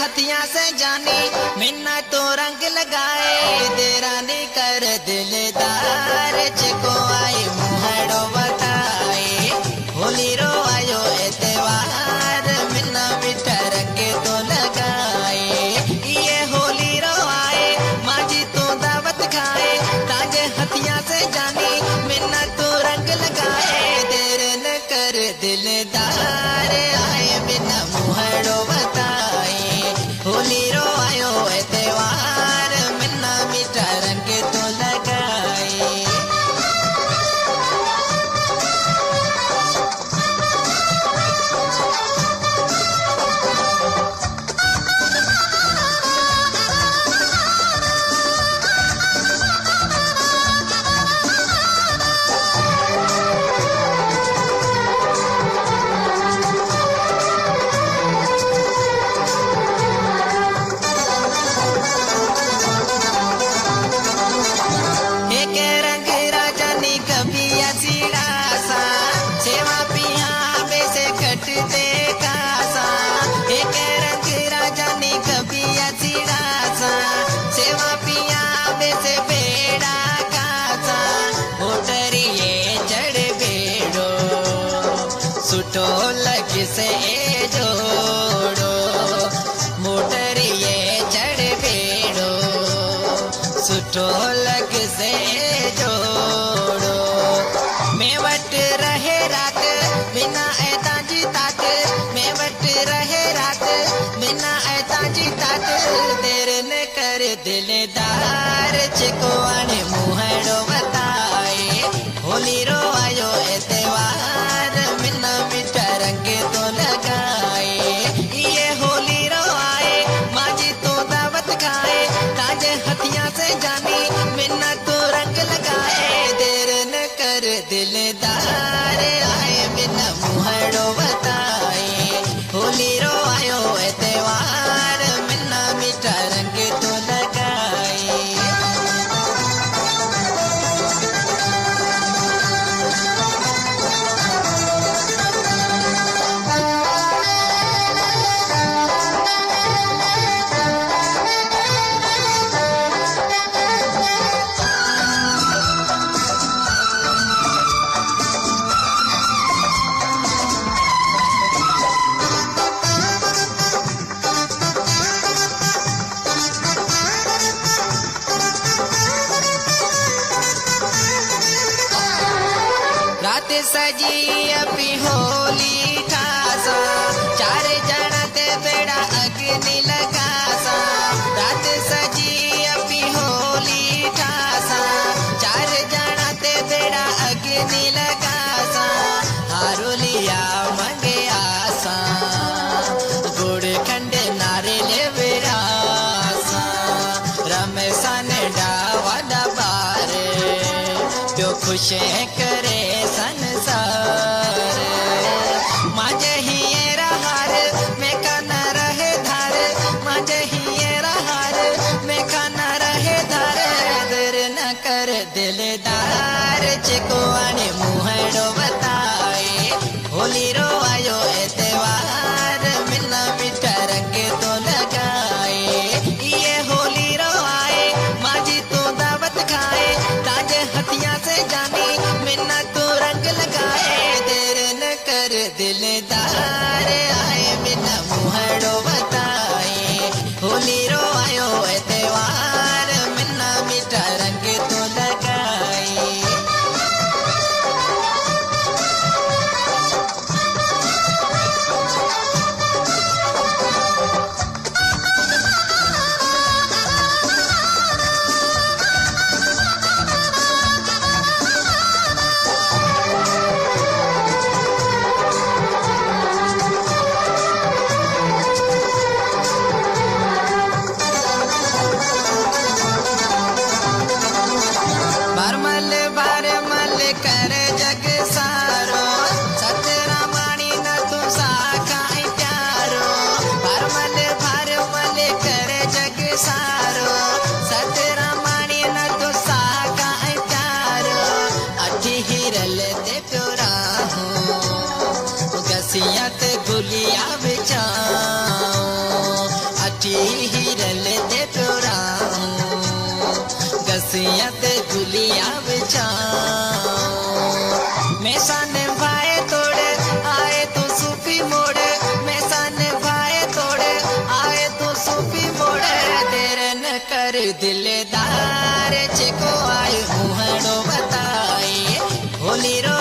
हथिया से जानी मिन्ना तो रंग लगाए तेरा नहीं कर दिलदार चिको आए मुहड़ो बताए होली रो आयो ए त्योहार मिन्ना बिठा रंग तो लगाए ये होली रो आए माजी तो दावत खाए ताजे हथिया से जानी मिन्ना तो रंग लगाए तेरे न कर दिलदार आए बिना मुहड़ो बताए होली रो आयो ए त्योहार मिन्ना मीठा रंग तो लगाए। ढोलक से जोड़ो मोटर ये चढ़ बेड़ो सुढोलक से जोड़ो मेवट रहे रात बिना ऐता जी तात मेवट रहे रात बिना ऐता जी तात देर न कर दिलदार चिको आने मुहड़ो बताए होली रो आयो ए त्योहार मिन्ना मीठा रंग तो लगाए ये होली रो आए माजी तो दावत खाए ताजे हथिया से जानी मिन्ना तो रंग लगाए देर न कर दिलदार आए बिना मुहड़ो बताए होली रो आयो ए त्योहार मिन्ना मीठा रंग तो लगाए। रात सजी अपी होली खासा चार जना ते बेड़ा अग्नि लगासा रात सजी अपी होली खासा चार जना ते बेड़ा अग्नि लगासा हारो लिया मंगे आसा गुड़ खंड नारियल विरासा रमेशा ने डावा डबारे जो खुश करे संसार माझे ही रहार में काना रहे धार माझे ही रहार में काना रहे धार देर न कर दिलदार चिको आने मुहड़ो बताए होली रो आयो ए त्योहार मिलना मीठा रंग तो लगाए ये होली रो आए माजी तो दावत खाए ताजे हथिया से जानी कर दिलदार जेको आए मुहणो बताए होली रो